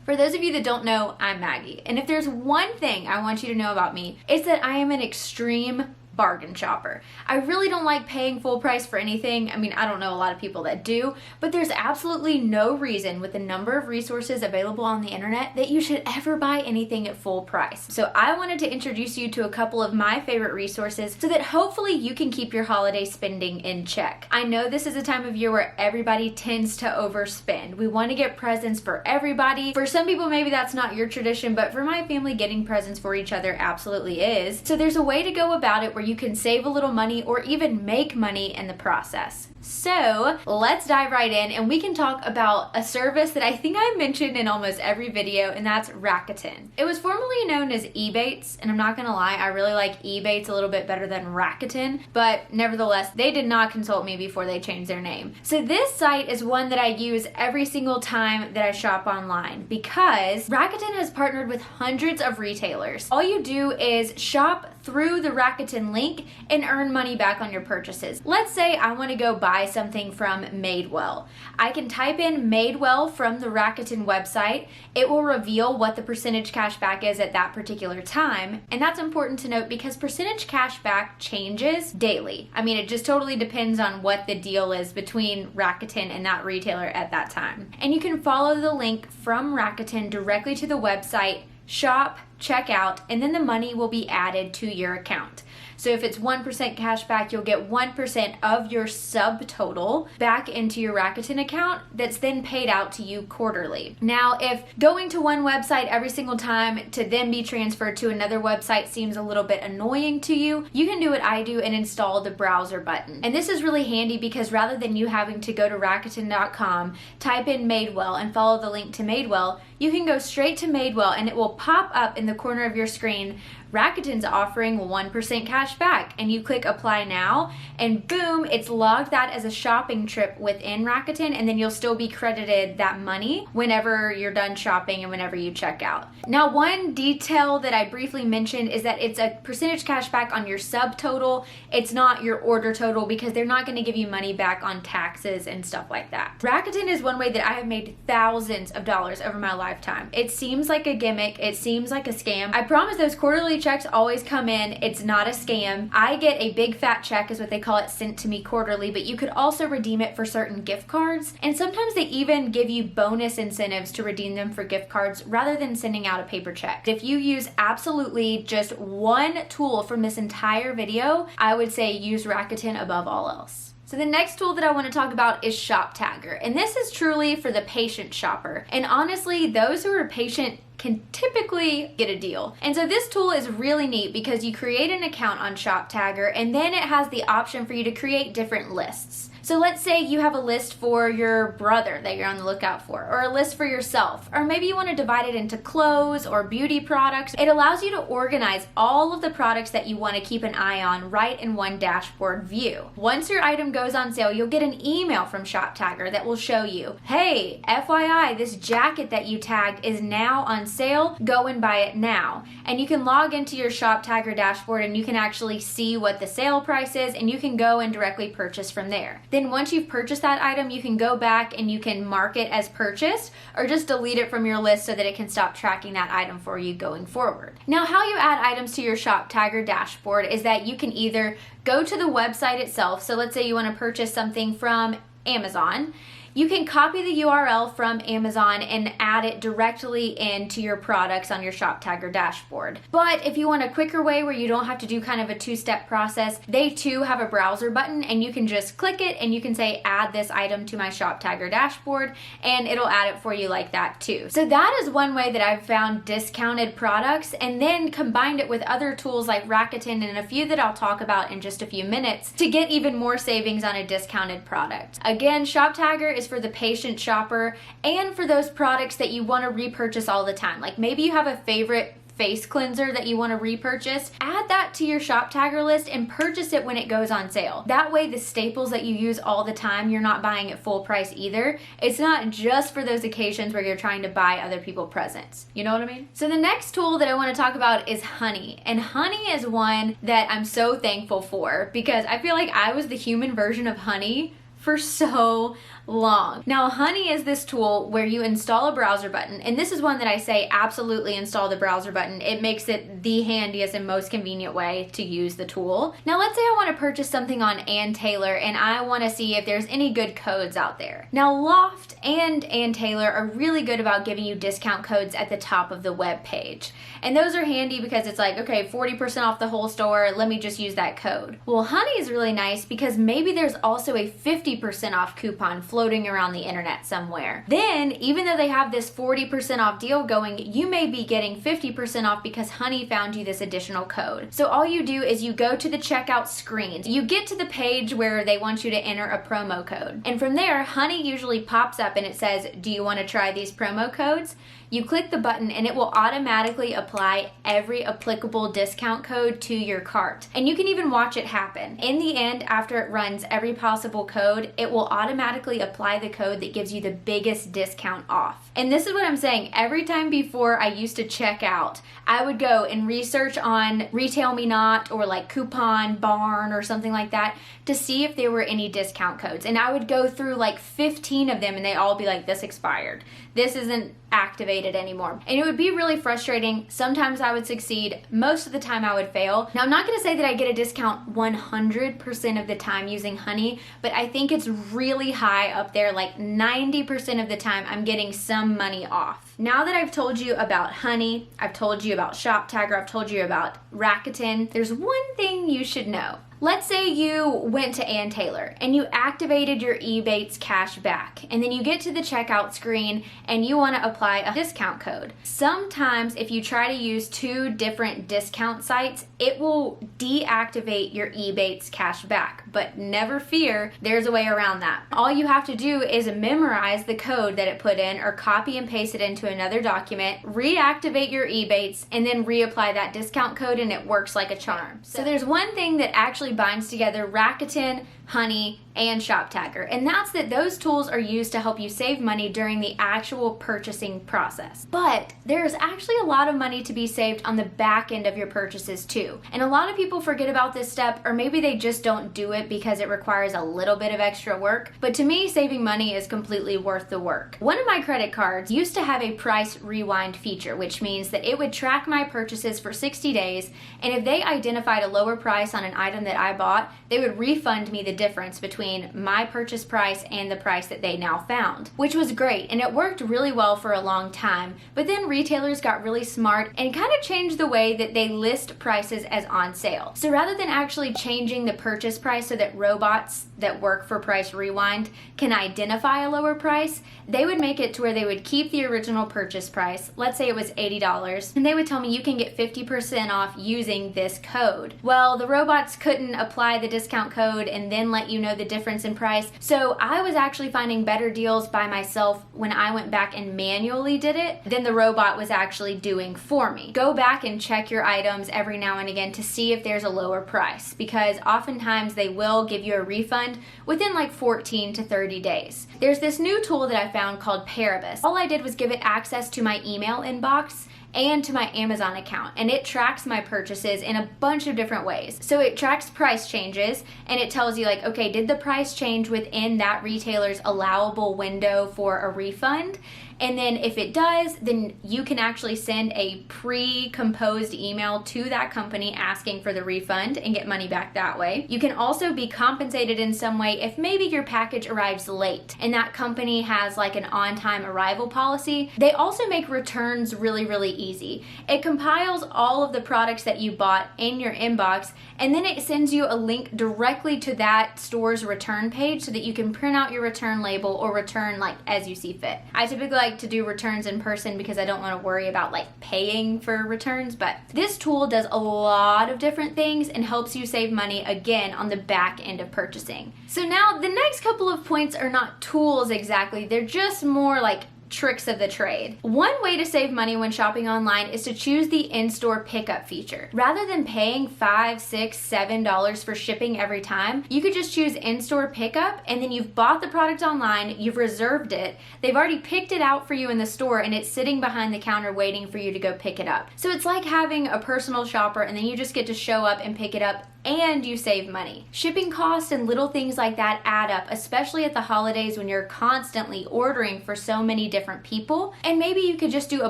For those of you that don't know, I'm Maggie, and if there's one thing I want you to know about me, it's that I am an extreme bargain shopper. I really don't like paying full price for anything. I mean, I don't know a lot of people that do, but there's absolutely no reason with the number of resources available on the internet that you should ever buy anything at full price. So I wanted to introduce you to a couple of my favorite resources so that hopefully you can keep your holiday spending in check. I know this is a time of year where everybody tends to overspend. We want to get presents for everybody. For some people, maybe that's not your tradition, but for my family, getting presents for each other absolutely is. So there's a way to go about it where you can save a little money or even make money in the process. So let's dive right in and we can talk about a service that I think I mentioned in almost every video, and that's Rakuten. It was formerly known as Ebates, and I'm not gonna lie, I really like Ebates a little bit better than Rakuten, but nevertheless, they did not consult me before they changed their name. So this site is one that I use every single time that I shop online because Rakuten has partnered with hundreds of retailers. All you do is shop through the Rakuten link and earn money back on your purchases. Let's say I want to go buy something from Madewell. I can type in Madewell from the Rakuten website. It will reveal what the percentage cash back is at that particular time, and that's important to note because percentage cash back changes daily. I mean, it just totally depends on what the deal is between Rakuten and that retailer at that time. And you can follow the link from Rakuten directly to the website, shop, check out, and then the money will be added to your account. So if it's 1% cash back, you'll get 1% of your subtotal back into your Rakuten account that's then paid out to you quarterly. Now, if going to one website every single time to then be transferred to another website seems a little bit annoying to you, you can do what I do and install the browser button. And this is really handy because rather than you having to go to Rakuten.com, type in Madewell and follow the link to Madewell, you can go straight to Madewell and it will pop up in the corner of your screen, Rakuten's offering 1% cash back, and you click apply now and boom, it's logged that as a shopping trip within Rakuten, and then you'll still be credited that money whenever you're done shopping and whenever you check out. Now, one detail that I briefly mentioned is that it's a percentage cash back on your subtotal. It's not your order total because they're not going to give you money back on taxes and stuff like that. Rakuten is one way that I have made thousands of dollars over my lifetime. It seems like a gimmick. It seems like a scam. I promise those quarterly checks always come in. It's not a scam. I get a big fat check is what they call it sent to me quarterly, but you could also redeem it for certain gift cards. And sometimes they even give you bonus incentives to redeem them for gift cards rather than sending out a paper check. If you use absolutely just one tool from this entire video, I would say use Rakuten above all else. So the next tool that I want to talk about is Shoptiger, and this is truly for the patient shopper. And honestly, those who are patient can typically get a deal. And so this tool is really neat because you create an account on Shoptiger and then it has the option for you to create different lists. So let's say you have a list for your brother that you're on the lookout for, or a list for yourself, or maybe you want to divide it into clothes or beauty products. It allows you to organize all of the products that you want to keep an eye on right in one dashboard view. Once your item goes on sale, you'll get an email from Shoptiger that will show you, hey, FYI, this jacket that you tagged is now on sale, go and buy it now. And you can log into your Shoptiger dashboard and you can actually see what the sale price is, and you can go and directly purchase from there. Then once you've purchased that item, you can go back and you can mark it as purchased or just delete it from your list so that it can stop tracking that item for you going forward. Now, how you add items to your Shoptiger dashboard is that you can either go to the website itself. So let's say you want to purchase something from Amazon. You can copy the URL from Amazon and add it directly into your products on your Shoptiger dashboard. But if you want a quicker way where you don't have to do kind of a two-step process, they too have a browser button and you can just click it and you can say add this item to my Shoptiger dashboard and it'll add it for you like that too. So that is one way that I've found discounted products and then combined it with other tools like Rakuten and a few that I'll talk about in just a few minutes to get even more savings on a discounted product. Again, Shoptiger is for the patient shopper and for those products that you want to repurchase all the time. Like maybe you have a favorite face cleanser that you want to repurchase, add that to your Shoptiger list and purchase it when it goes on sale. That way the staples that you use all the time, you're not buying at full price either. It's not just for those occasions where you're trying to buy other people presents. You know what I mean? So the next tool that I want to talk about is Honey. And Honey is one that I'm so thankful for because I feel like I was the human version of Honey for so long. Now, Honey is this tool where you install a browser button, and this is one that I say absolutely install the browser button. It makes it the handiest and most convenient way to use the tool. Now, let's say I want to purchase something on Ann Taylor and I want to see if there's any good codes out there. Now, Loft and Ann Taylor are really good about giving you discount codes at the top of the web page. And those are handy because it's like, okay, 40% off the whole store, let me just use that code. Well, Honey is really nice because maybe there's also a 50% off coupon floating around the internet somewhere. Then, even though they have this 40% off deal going, you may be getting 50% off because Honey found you this additional code. So all you do is you go to the checkout screen. You get to the page where they want you to enter a promo code. And from there, Honey usually pops up and it says, do you want to try these promo codes? You click the button and it will automatically apply every applicable discount code to your cart. And you can even watch it happen. In the end, after it runs every possible code, it will automatically apply the code that gives you the biggest discount off. And this is what I'm saying. Every time before I used to check out, I would go and research on Retail Me Not or like Coupon Barn or something like that to see if there were any discount codes. And I would go through like 15 of them and they all be like, this expired. This isn't activated anymore. And it would be really frustrating. Sometimes I would succeed. Most of the time I would fail. Now, I'm not going to say that I get a discount 100% of the time using Honey, but I think it's really high up there. Like 90% of the time I'm getting some money off. Now that I've told you about Honey, I've told you about Shoptiger, I've told you about Rakuten, there's one thing you should know. Let's say you went to Ann Taylor and you activated your Ebates cash back, and then you get to the checkout screen and you want to apply a discount code. Sometimes if you try to use two different discount sites, it will deactivate your Ebates cash back, but never fear, there's a way around that. All you have to do is memorize the code that it put in or copy and paste it into another document, reactivate your Ebates, and then reapply that discount code, and it works like a charm. So there's one thing that actually binds together Rakuten, Honey, and Shoptiger, and that's that those tools are used to help you save money during the actual purchasing process. But there's actually a lot of money to be saved on the back end of your purchases too. And a lot of people forget about this step, or maybe they just don't do it because it requires a little bit of extra work. But to me, saving money is completely worth the work. One of my credit cards used to have a price rewind feature, which means that it would track my purchases for 60 days, and if they identified a lower price on an item that I bought, they would refund me the difference between my purchase price and the price that they now found, which was great, and it worked really well for a long time. But then retailers got really smart and kind of changed the way that they list prices as on sale. So rather than actually changing the purchase price so that robots that work for price rewind can identify a lower price, they would make it to where they would keep the original purchase price. Let's say it was $80, and they would tell me you can get 50% off using this code. Well, the robots couldn't apply the discount code and then let you know the difference in price. So I was actually finding better deals by myself when I went back and manually did it than the robot was actually doing for me. Go back and check your items every now and again to see if there's a lower price, because oftentimes they will give you a refund within like 14 to 30 days. There's this new tool that I found called Paribus. All I did was give it access to my email inbox and to my Amazon account, and it tracks my purchases in a bunch of different ways. So it tracks price changes, and it tells you like, okay, did the price change within that retailer's allowable window for a refund? And then if it does, then you can actually send a pre-composed email to that company asking for the refund and get money back that way. You can also be compensated in some way if maybe your package arrives late and that company has like an on-time arrival policy. They also make returns really, really easy. It compiles all of the products that you bought in your inbox, and then it sends you a link directly to that store's return page so that you can print out your return label or return like as you see fit. I typically like to do returns in person because I don't want to worry about like paying for returns, but this tool does a lot of different things and helps you save money again on the back end of purchasing. So now the next couple of points are not tools exactly, they're just more like tricks of the trade. One way to save money when shopping online is to choose the in-store pickup feature. Rather than paying $5, $6, $7 for shipping every time, you could just choose in-store pickup, and then you've bought the product online, you've reserved it, they've already picked it out for you in the store, and it's sitting behind the counter waiting for you to go pick it up. So it's like having a personal shopper, and then you just get to show up and pick it up and you save money. Shipping costs and little things like that add up, especially at the holidays when you're constantly ordering for so many different people. And maybe you could just do a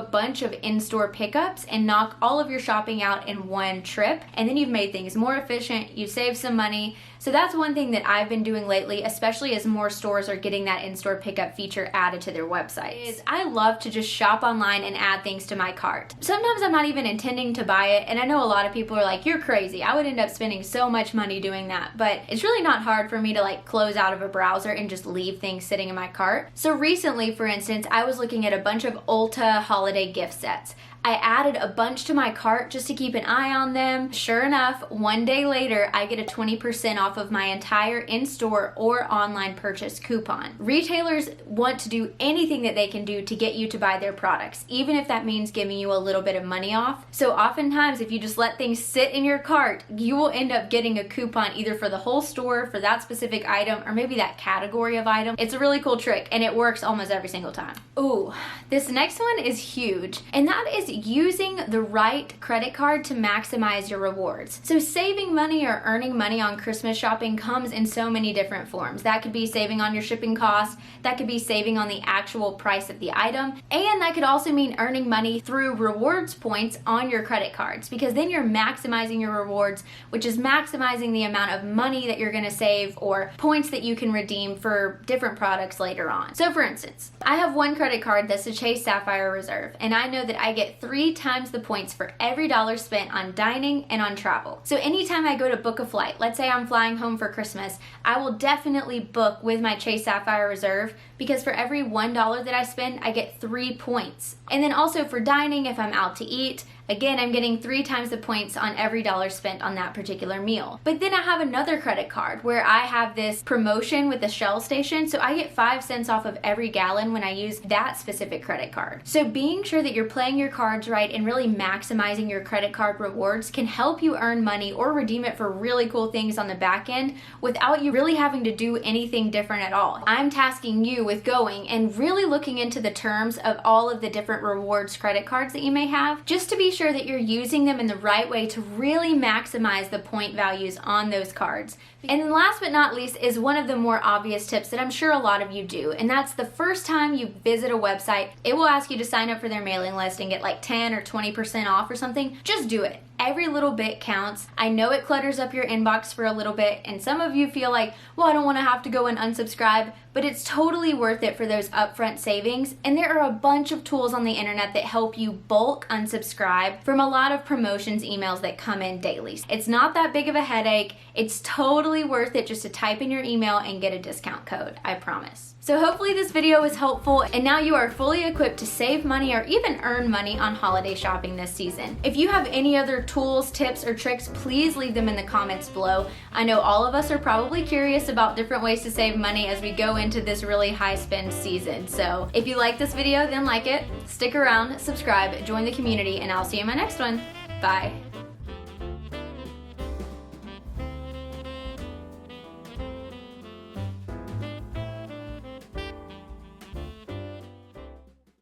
bunch of in-store pickups and knock all of your shopping out in one trip, and then you've made things more efficient, you save some money. So that's one thing that I've been doing lately, especially as more stores are getting that in-store pickup feature added to their websites. I love to just shop online and add things to my cart. Sometimes I'm not even intending to buy it, and I know a lot of people are like, you're crazy. I would end up spending so much money doing that, but it's really not hard for me to like close out of a browser and just leave things sitting in my cart. So recently, for instance, I was looking at a bunch of Ulta holiday gift sets. I added a bunch to my cart just to keep an eye on them. Sure enough, one day later, I get a 20% off of my entire in-store or online purchase coupon. Retailers want to do anything that they can do to get you to buy their products, even if that means giving you a little bit of money off. So oftentimes, if you just let things sit in your cart, you will end up getting a coupon either for the whole store, for that specific item, or maybe that category of item. It's a really cool trick, and it works almost every single time. Ooh, this next one is huge, and that is using the right credit card to maximize your rewards. So saving money or earning money on Christmas shopping comes in so many different forms. That could be saving on your shipping costs, that could be saving on the actual price of the item, and that could also mean earning money through rewards points on your credit cards, because then you're maximizing your rewards, which is maximizing the amount of money that you're gonna save or points that you can redeem for different products later on. So for instance, I have one credit card that's a Chase Sapphire Reserve, and I know that I get 3 times the points for every dollar spent on dining and on travel. So anytime I go to book a flight, let's say I'm flying home for Christmas, I will definitely book with my Chase Sapphire Reserve, because for every $1 that I spend, I get 3 points. And then also for dining, if I'm out to eat, again, I'm getting 3 times the points on every dollar spent on that particular meal. But then I have another credit card where I have this promotion with the Shell station, so I get 5 cents off of every gallon when I use that specific credit card. So being sure that you're playing your cards right and really maximizing your credit card rewards can help you earn money or redeem it for really cool things on the back end without you really having to do anything different at all. I'm tasking you with going and really looking into the terms of all of the different rewards credit cards that you may have, just to be sure that you're using them in the right way to really maximize the point values on those cards. And then last but not least is one of the more obvious tips that I'm sure a lot of you do, and that's the first time you visit a website, it will ask you to sign up for their mailing list and get like 10 or 20% off or something. Just do it. Every little bit counts. I know it clutters up your inbox for a little bit, and some of you feel like, well, I don't want to have to go and unsubscribe, but it's totally worth it for those upfront savings. And there are a bunch of tools on the internet that help you bulk unsubscribe from a lot of promotions emails that come in daily. It's not that big of a headache. It's totally worth it just to type in your email and get a discount code, I promise. So hopefully this video was helpful, and now you are fully equipped to save money or even earn money on holiday shopping this season. If you have any other tools, tips, or tricks, please leave them in the comments below. I know all of us are probably curious about different ways to save money as we go into this really high spend season. So if you like this video, then like it, stick around, subscribe, join the community, and I'll see you in my next one. Bye.